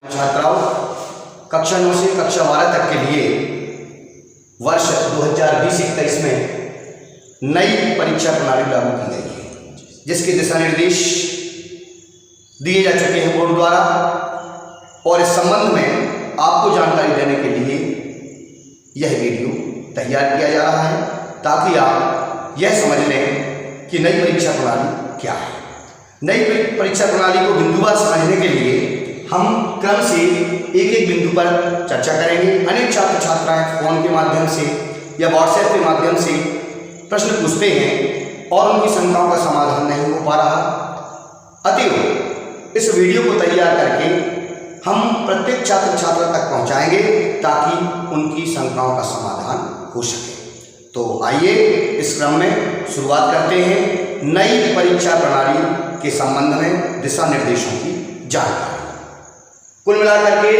छात्राओं कक्षा 9 से कक्षा 12 तक के लिए वर्ष 2020-21 में नई परीक्षा प्रणाली लागू की गई है, जिसके दिशा निर्देश दिए जा चुके हैं बोर्ड द्वारा। और इस संबंध में आपको जानकारी देने के लिए यह वीडियो तैयार किया जा रहा है, ताकि आप यह समझ लें कि नई परीक्षा प्रणाली क्या है। नई परीक्षा प्रणाली को बिंदुवार समझने के लिए हम क्रम से एक एक बिंदु पर चर्चा करेंगे। अनेक छात्र छात्राएं फोन के माध्यम से या व्हाट्सएप के माध्यम से प्रश्न पूछते हैं और उनकी शंकाओं का समाधान नहीं हो पा रहा। अतएव इस वीडियो को तैयार करके हम प्रत्येक छात्र छात्रा तक पहुंचाएंगे, ताकि उनकी शंकाओं का समाधान हो सके। तो आइए इस क्रम में शुरुआत करते हैं नई परीक्षा प्रणाली के संबंध में दिशा निर्देशों की जानकारी। कुल मिलाकर के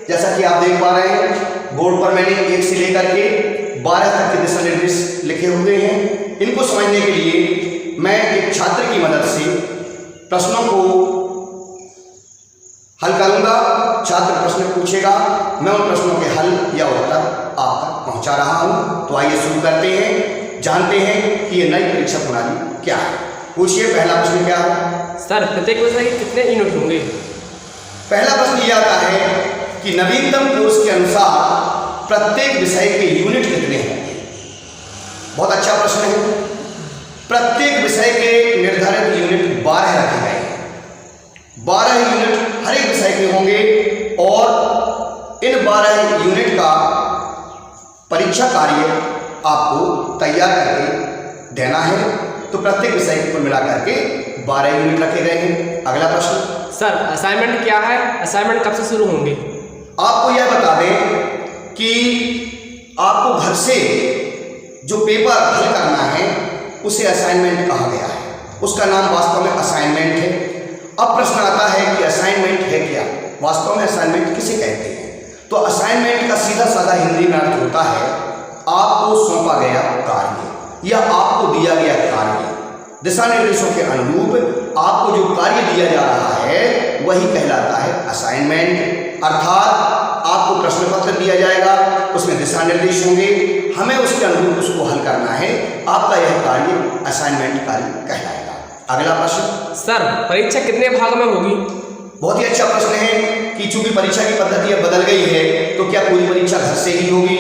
जैसा कि आप देख पा रहे हैं, बोर्ड पर मैंने 1 से लेकर के 12 तक के दिशा निर्देश लिखे हुए हैं। इनको समझने के लिए मैं एक छात्र की मदद से प्रश्नों को हल करूंगा। छात्र प्रश्न पूछेगा, मैं उन प्रश्नों के हल या उत्तर आप तक पहुंचा रहा हूं। तो आइए शुरू करते हैं, जानते हैं कि ये नई परीक्षा प्रणाली क्या है। पूछिए, पहला प्रश्न क्या है? सर, प्रत्येक विषय के कितने यूनिट होंगे? पहला प्रश्न ये आता है कि नवीनतम कोर्स के अनुसार प्रत्येक विषय के यूनिट कितने होंगे। बहुत अच्छा प्रश्न है। प्रत्येक विषय के निर्धारित यूनिट 12 रखे गए हैं। 12 यूनिट हर एक विषय के होंगे और इन 12 यूनिट का परीक्षा कार्य आपको तैयार करके देना है। तो प्रत्येक विषय को मिलाकर के 12 यूनिट रखे गए हैं। अगला प्रश्न सर, असाइनमेंट क्या है? असाइनमेंट कब से शुरू होंगे? आपको यह बता दें कि आपको घर से जो पेपर हल करना है उसे असाइनमेंट कहा गया है। उसका नाम वास्तव में असाइनमेंट है। अब प्रश्न आता है कि असाइनमेंट है क्या? वास्तव में असाइनमेंट किसे कहते हैं? तो असाइनमेंट का सीधा साधा हिंदी में अर्थ होता है आपको सौंपा गया कार्य या आपको दिया गया कार्य। दिशा निर्देशों के अनुरूप आपको जो कार्य दिया जा रहा है वही कहलाता है असाइनमेंट। अर्थात आपको प्रश्न पत्र दिया जाएगा, उसमें दिशा निर्देश होंगे, हमें उसके अनुरूप उसको हल करना है। आपका यह कार्य असाइनमेंट कार्य कहलाएगा। अगला प्रश्न सर, परीक्षा कितने भाग में होगी? बहुत ही अच्छा प्रश्न है कि चूंकि परीक्षा की पद्धति अब बदल गई है, तो क्या पूरी परीक्षा घर से ही होगी,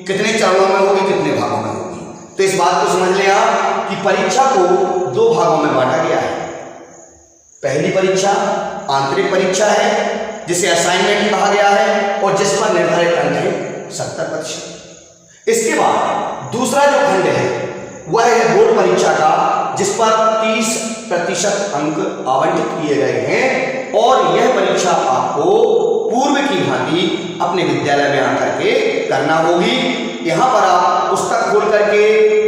कितने चरणों में होगी, कितने भागों में होगी। तो इस बात को समझ लें आप कि परीक्षा को 2 भागों में बांटा गया है। पहली परीक्षा आंतरिक परीक्षा है, जिसे असाइनमेंट कहा गया है और जिस पर निर्धारित अंक है 70%। इसके बाद दूसरा जो खंड है वह है बोर्ड परीक्षा का, जिस पर 30% अंक आवंटित किए गए हैं। और यह परीक्षा आपको पूर्व की भांति अपने विद्यालय में आकर के करना होगी। यहाँ पर आप पुस्तक खोल करके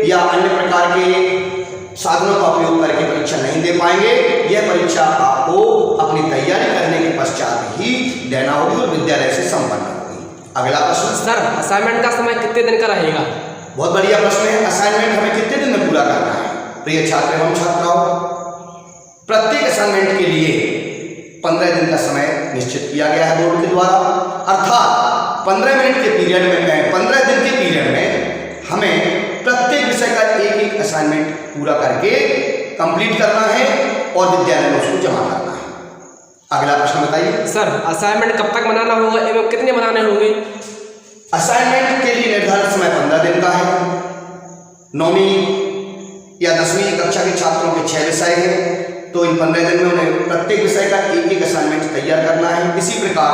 या अन्य प्रकार के साधनों का उपयोग करके परीक्षा नहीं दे पाएंगे। यह परीक्षा आपको अपनी तैयारी करने के पश्चात ही देना होगी और विद्यालय से संपन्न होगी। अगला प्रश्न सर, असाइनमेंट का समय कितने दिन का रहेगा? बहुत बढ़िया प्रश्न है। असाइनमेंट हमें कितने दिन में पूरा करना है? प्रिय छात्र एवं छात्राओं, प्रत्येक असाइनमेंट के लिए 15 दिन का समय निश्चित किया गया है बोर्ड के द्वारा। अर्थात 15 दिन के पीरियड में हमें प्रत्येक विषय का एक असाइनमेंट पूरा करके कंप्लीट करना है और विद्यालय में उसको जमा करना है। अगला प्रश्न बताइए। सर, असाइनमेंट कब तक बनाना होगा एवं कितने बनाने होंगे? असाइनमेंट के लिए निर्धारित समय 15 दिन का है। 9वीं या 10वीं कक्षा के छात्रों के 6 विषय हैं, तो इन 15 दिन में उन्हें प्रत्येक विषय का एक असाइनमेंट तैयार करना है। इसी प्रकार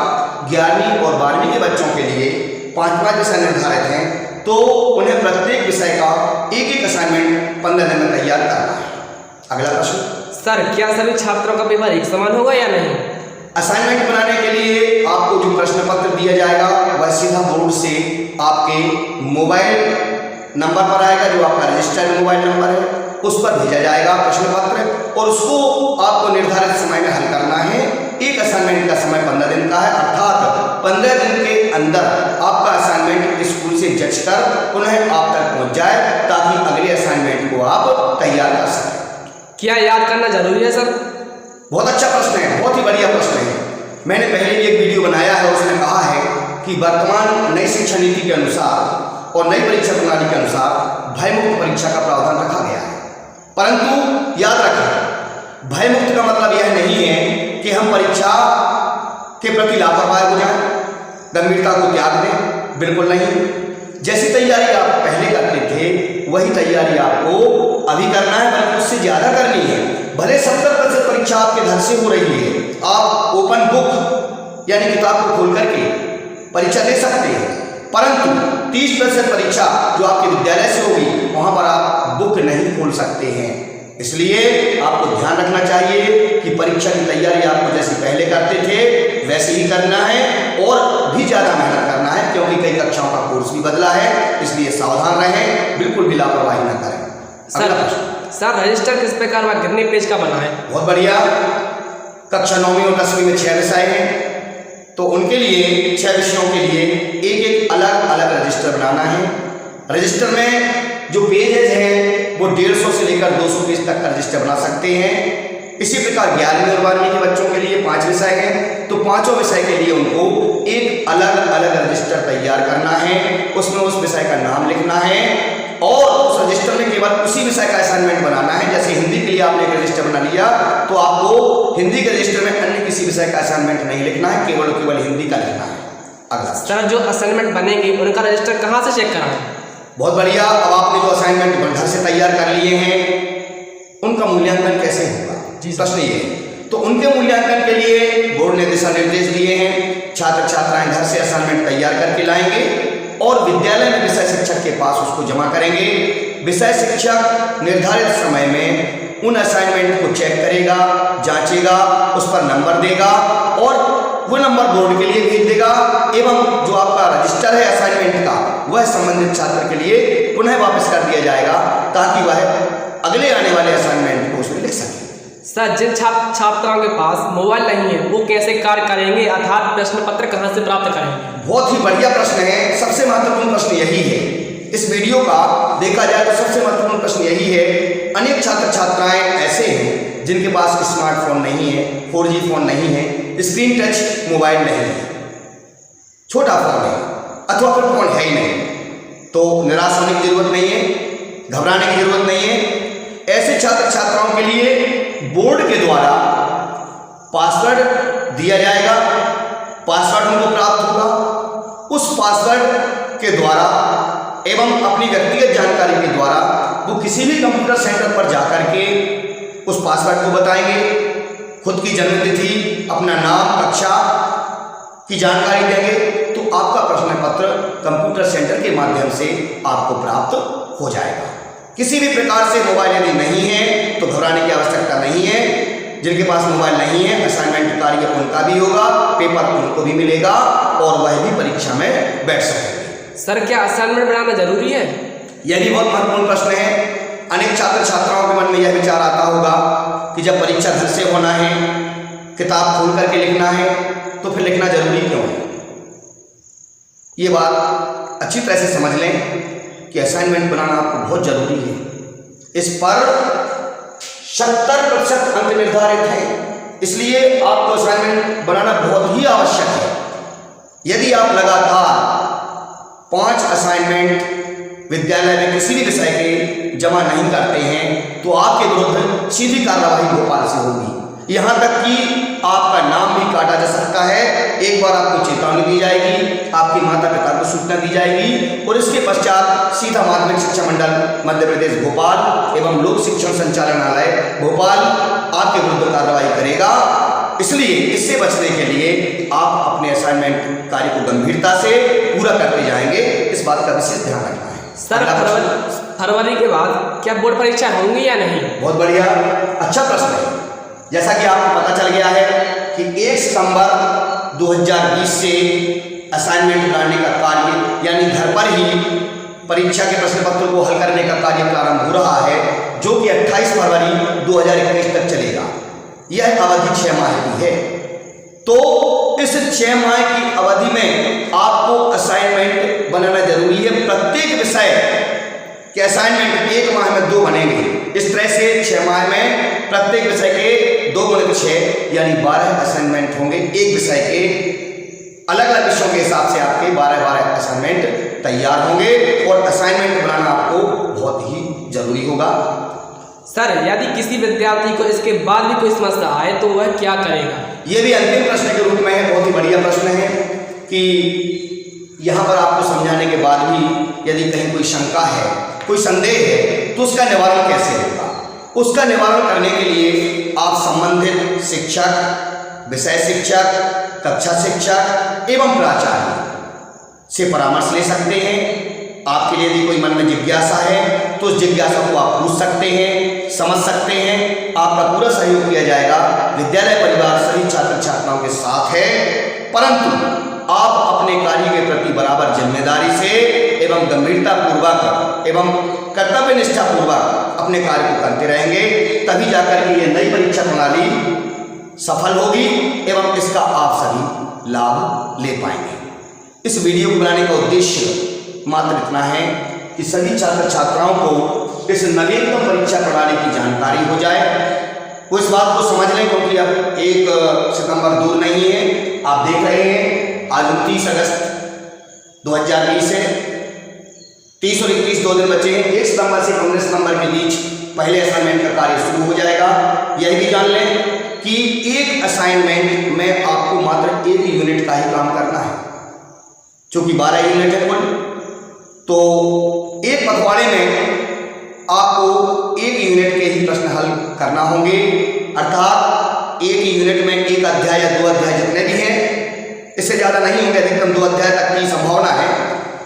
11वीं और 12वीं के बच्चों के लिए 5 विषय निर्धारित हैं, तो उन्हें प्रत्येक विषय का एक असाइनमेंट 15 दिन में तैयार करना है। अगला प्रश्न सर, क्या सभी छात्रों का पेपर एक समान होगा या नहीं? असाइनमेंट बनाने के लिए आपको जो प्रश्न पत्र दिया जाएगा वह सीधा बोर्ड से आपके मोबाइल नंबर पर आएगा, जो आपका रजिस्टर्ड मोबाइल नंबर है उस पर भेजा जाएगा प्रश्न पत्र, और उसको आपको निर्धारित समय में हल करना है। एक असाइनमेंट का समय 15 दिन का है। अर्थात 15 दिन के अंदर आपका असाइनमेंट स्कूल से जज कर उन्हें आप तक पहुंच जाए, ताकि अगले असाइनमेंट को आप तैयार कर सकें। क्या याद करना जरूरी है सर? बहुत अच्छा प्रश्न है, बहुत ही बढ़िया प्रश्न है। मैंने पहले भी एक वीडियो बनाया है, उसमें कहा है कि वर्तमान नई शिक्षा नीति के अनुसार और नई परीक्षा प्रणाली के अनुसार भयमुक्त परीक्षा का प्रावधान रखा गया है। परंतु याद रखें, भयमुक्त का मतलब यह नहीं है कि हम परीक्षा के प्रति लापरवाह हो जाएं, गंभीरता को त्याग दें, बिल्कुल नहीं। जैसी तैयारी आप पहले करते थे वही तैयारी आपको अभी करना है, बल्कि उससे ज़्यादा करनी है। भले 70% परीक्षा आपके घर से हो रही है, आप ओपन बुक यानी किताब को खोल करके परीक्षा दे सकते हैं, परंतु 30% परीक्षा जो आपके विद्यालय से होगी वहाँ पर आप बुक नहीं खोल सकते हैं। इसलिए आपको ध्यान रखना चाहिए कि परीक्षा की तैयारी आपको जैसे पहले करते थे वैसे ही करना है और भी ज़्यादा मेहनत करना है, क्योंकि कई कक्षाओं का कोर्स भी बदला है। इसलिए सावधान रहें, बिल्कुल भी लापरवाही न करें। सर रजिस्टर किस प्रकार व कितने पेज का बना है? बहुत बढ़िया। कक्षा 9वीं और 10वीं में 6 विषय हैं, तो उनके लिए 6 विषयों के लिए एक अलग अलग रजिस्टर बनाना है। रजिस्टर में जो पेजेज हैं वो 150 से लेकर 200 पेज तक का रजिस्टर बना सकते हैं। इसी प्रकार 11वीं और 12वीं के बच्चों के लिए 5 विषय हैं, तो पांचों विषय के लिए उनको एक अलग अलग रजिस्टर तैयार करना है। उसमें उस विषय का नाम लिखना है और उस रजिस्टर में केवल उसी विषय का असाइनमेंट बनाना है। जैसे हिंदी के लिए आपने एक रजिस्टर बना लिया, तो आपको हिंदी के रजिस्टर में अन्य किसी विषय का असाइनमेंट नहीं लिखना है, केवल हिंदी का लिखना है। अगला सर, जो असाइनमेंट बनेंगे उनका रजिस्टर कहाँ से चेक कराएं? बहुत बढ़िया। अब आपने जो असाइनमेंट घर से तैयार कर लिए हैं, उनका मूल्यांकन कैसे होगा? प्रश्न ये है। तो उनके मूल्यांकन के लिए बोर्ड ने दिशा निर्देश दिए हैं। छात्र छात्राएं घर से असाइनमेंट तैयार करके लाएंगे और विद्यालय में विषय शिक्षक के पास उसको जमा करेंगे। विषय शिक्षक निर्धारित समय में उन असाइनमेंट को चेक करेगा, जांचेगा, उस पर नंबर देगा और वो नंबर बोर्ड के लिए भेज देगा एवं जो आपका रजिस्टर है असाइनमेंट का वह संबंधित छात्र के लिए पुनः वापस कर दिया जाएगा, ताकि वह अगले आने वाले असाइनमेंट को उसमें लिख सके। सर, जिन छात्राओं के पास मोबाइल नहीं है वो कैसे कार्य करेंगे, अर्थात प्रश्न पत्र कहाँ से प्राप्त करेंगे? बहुत ही बढ़िया प्रश्न है। सबसे महत्वपूर्ण प्रश्न यही है। इस वीडियो का देखा जाए तो सबसे महत्वपूर्ण प्रश्न यही है। अनेक छात्र छात्राएं ऐसे हैं जिनके पास स्मार्टफोन नहीं है, 4G फोन नहीं है, स्क्रीन टच मोबाइल नहीं है, छोटा फोन है अथवा फिर फोन है ही नहीं। तो निराश होने की जरूरत नहीं है, घबराने की जरूरत नहीं है। ऐसे छात्र छात्राओं के लिए बोर्ड के द्वारा पासवर्ड दिया जाएगा, पासवर्ड उनको प्राप्त होगा। उस पासवर्ड के द्वारा एवं अपनी व्यक्तिगत जानकारी के द्वारा वो किसी भी कंप्यूटर सेंटर पर जाकर के उस पासवर्ड को बताएंगे, खुद की जन्मतिथि, अपना नाम, कक्षा की जानकारी देंगे, तो आपका प्रश्न पत्र कंप्यूटर सेंटर के माध्यम से आपको प्राप्त हो जाएगा। किसी भी प्रकार से मोबाइल यदि नहीं है तो घबराने की आवश्यकता नहीं है। जिनके पास मोबाइल नहीं है असाइनमेंट कार्य उनका भी होगा, पेपर उनको भी मिलेगा और वह भी परीक्षा में बैठ सकेंगे। सर, क्या असाइनमेंट बनाना जरूरी है? यह भी बहुत महत्वपूर्ण प्रश्न है। अनेक छात्र छात्राओं के मन में यह विचार आता होगा कि जब परीक्षा घर से होना है, किताब खोल करके लिखना है, तो फिर लिखना जरूरी क्यों है? ये बात अच्छी तरह से समझ लें कि असाइनमेंट बनाना आपको बहुत जरूरी है। इस पर 70% अंक निर्धारित हैं, इसलिए आपको असाइनमेंट बनाना बहुत ही आवश्यक है। यदि आप लगातार 5 असाइनमेंट विद्यालय में किसी भी विषय के जमा नहीं करते हैं तो आपके विरुद्ध सीधी कार्रवाई भोपाल से होगी। यहाँ तक कि आपका नाम भी काटा जा सकता है। एक बार आपको चेतावनी दी जाएगी, आपके माता पिता को सूचना दी जाएगी और इसके पश्चात सीधा माध्यमिक शिक्षा मंडल मध्य प्रदेश भोपाल एवं लोक शिक्षण संचालनालय भोपाल आपके विरुद्ध कार्रवाई करेगा। इसलिए इससे बचने के लिए आप अपने असाइनमेंट कार्य को गंभीरता से पूरा करते जाएंगे, इस बात का विशेष ध्यान रखना है। सर, फरवरी के बाद क्या बोर्ड परीक्षा होंगी या नहीं? बहुत बढ़िया, अच्छा प्रश्न है। जैसा कि आपको पता चल गया है कि 1 सितंबर 2020 से असाइनमेंट बनाने का कार्य यानी घर पर ही परीक्षा के प्रश्न पत्र को हल करने का कार्य प्रारंभ हो रहा है, जो कि 28 फरवरी 2021 तक चलेगा। यह अवधि 6 माह की है। तो इस 6 माह की अवधि में आपको असाइनमेंट बनाना जरूरी है। प्रत्येक विषय के असाइनमेंट 1 माह में 2 बनेंगे। इस तरह से 6 माह में प्रत्येक विषय के 2x6 यानी 12 असाइनमेंट होंगे। एक विषय के अलग अलग विषयों के हिसाब से आपके 12 असाइनमेंट तैयार होंगे और असाइनमेंट बनाना आपको बहुत ही जरूरी होगा। सर यदि किसी विद्यार्थी को इसके बाद भी कोई समस्या आए तो वह क्या करेगा? ये भी अंतिम प्रश्न के रूप में है, बहुत ही बढ़िया प्रश्न है कि यहाँ पर आपको समझाने के बाद भी यदि कहीं कोई शंका है, कोई संदेह है, तो उसका निवारण कैसे होगा। उसका निवारण करने के लिए आप संबंधित शिक्षक, विषय शिक्षक, कक्षा शिक्षक एवं प्राचार्य से परामर्श ले सकते हैं। आपके लिए यदि कोई मन में जिज्ञासा है तो उस जिज्ञासा को आप पूछ सकते हैं, समझ सकते हैं। आपका पूरा सहयोग किया जाएगा। विद्यालय परिवार सभी छात्र छात्राओं के साथ है, परंतु आप अपने कार्य के प्रति बराबर जिम्मेदारी से एवं गंभीरता पूर्वक एवं कर्तव्य निष्ठा पूर्वक अपने कार्य को करते रहेंगे, तभी जाकर के ये नई परीक्षा प्रणाली सफल होगी एवं इसका आप सभी लाभ ले पाएंगे। इस वीडियो को बनाने का उद्देश्य मात्र इतना है कि सभी छात्र छात्राओं को इस नवीनतम परीक्षा प्रणाली की जानकारी हो जाए, वो इस बात को समझ लें, क्योंकि अब 1 सितंबर दूर नहीं है। आप देख रहे हैं आज 29 अगस्त 2020 है, 30 और 31 2 दिन बचे हैं। 1 सितंबर से 19 सितंबर के बीच पहले असाइनमेंट का कार्य शुरू हो जाएगा। यह भी जान लें कि एक असाइनमेंट में आपको मात्र 1 यूनिट का ही काम करना है, क्योंकि 12 यूनिट है कुल। तो एक पखवाड़े में आपको 1 यूनिट के ही प्रश्न हल करना होंगे, अर्थात 1 यूनिट में 1 अध्याय या 2 अध्याय जितने भी हैं, इससे ज़्यादा नहीं होंगे, अधिकतम 2 अध्याय तक की संभावना है।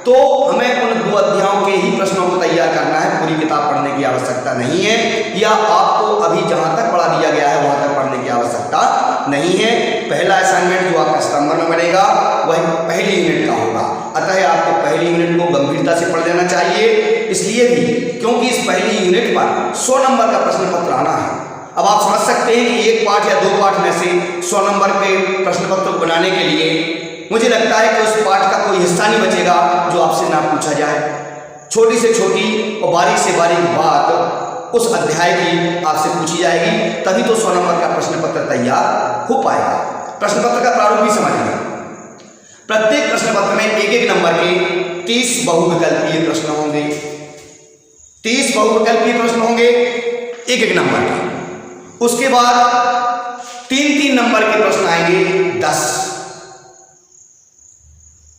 तो हमें उन 2 अध्यायों के ही प्रश्नों को तैयार करना है, पूरी किताब पढ़ने की आवश्यकता नहीं है, या आपको अभी जहाँ तक पढ़ा दिया गया है वहाँ तक पढ़ने की आवश्यकता नहीं है। पहला असाइनमेंट जो आपका सितंबर में बनेगा वह पहली यूनिट का होगा, अतः आपको पहली यूनिट को गंभीरता से पढ़ लेना चाहिए। इसलिए भी क्योंकि इस पहली यूनिट पर 100 नंबर का प्रश्न पत्र आना है। अब आप समझ सकते हैं कि 1 पाठ या 2 पाठ में से 100 नंबर के प्रश्न पत्र को बनाने के लिए मुझे लगता है कि उस पाठ का कोई हिस्सा नहीं बचेगा जो आपसे ना पूछा जाए। छोटी से छोटी और बारीक से बारीक बात उस अध्याय की आपसे पूछी जाएगी, तभी तो 100 नंबर का प्रश्न पत्र तैयार हो पाएगा। प्रश्न पत्र का प्रारूप भी समझिए। प्रत्येक प्रश्न पत्र में 1-1 नंबर के 30 बहुविकल्पीय प्रश्न होंगे। 30 बहुविकल्पीय प्रश्न होंगे 1-1 नंबर के। उसके बाद 3-3 नंबर के प्रश्न आएंगे 10,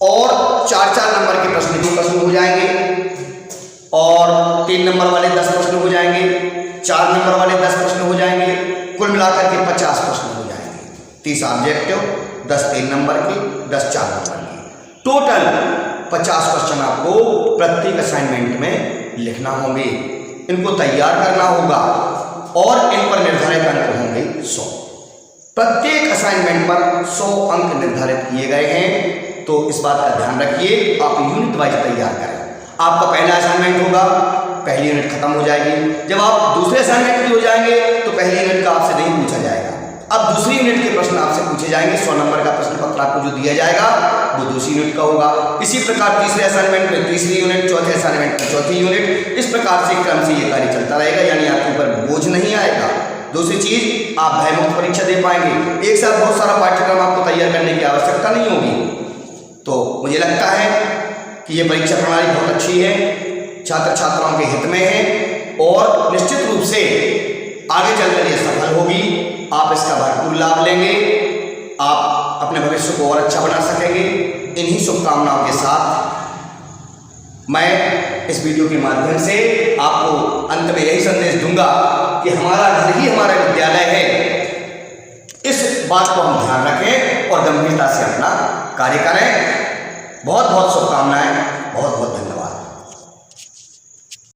और 4-4 नंबर के प्रश्न हो जाएंगे, और 3 नंबर वाले 10 प्रश्न हो जाएंगे, 4 नंबर वाले 10 प्रश्न हो जाएंगे, कुल मिलाकर के 50 प्रश्न हो जाएंगे। 30 ऑब्जेक्टिव, 10 3 नंबर के, 10 4 नंबर के, टोटल 50 क्वेश्चन आपको प्रत्येक असाइनमेंट में लिखना होंगे, इनको तैयार करना होगा और इन पर निर्धारित अंक होंगे 100। प्रत्येक असाइनमेंट पर 100 अंक निर्धारित किए गए हैं, तो इस बात का ध्यान रखिए। आप यूनिट वाइज तैयार करें। आपका पहला असाइनमेंट होगा, पहली यूनिट खत्म हो जाएगी। जब आप दूसरे असाइनमेंट भी हो जाएंगे तो पहली यूनिट का आपसे नहीं पूछा जाएगा, अब दूसरी यूनिट के प्रश्न आपसे पूछे जाएंगे। 100 नंबर का प्रश्न पत्र आपको जो दिया जाएगा वो दूसरी यूनिट का होगा। इसी प्रकार तीसरे असाइनमेंट में तीसरी यूनिट, चौथे असाइनमेंट में चौथी यूनिट, इस प्रकार से क्रम से ये कार्य चलता रहेगा, यानी आपके ऊपर बोझ नहीं आएगा। दूसरी चीज, आप भयमुक्त परीक्षा दे पाएंगे। एक साथ बहुत सारा पाठ्यक्रम आपको तैयार करने की आवश्यकता नहीं होगी। तो मुझे लगता है कि ये परीक्षा प्रणाली बहुत अच्छी है, छात्र छात्राओं के हित में है और निश्चित रूप से आगे चलकर ये सफल होगी। आप इसका भरपूर लाभ लेंगे, आप अपने भविष्य को और अच्छा बना सकेंगे। इन्हीं शुभकामनाओं के साथ मैं इस वीडियो के माध्यम से आपको अंत में यही संदेश दूंगा कि हमारा घर ही हमारा विद्यालय है। इस बात को हम ध्यान रखें और गंभीरता से अपना कार्य करें। बहुत बहुत शुभकामनाएं, बहुत बहुत धन्यवाद।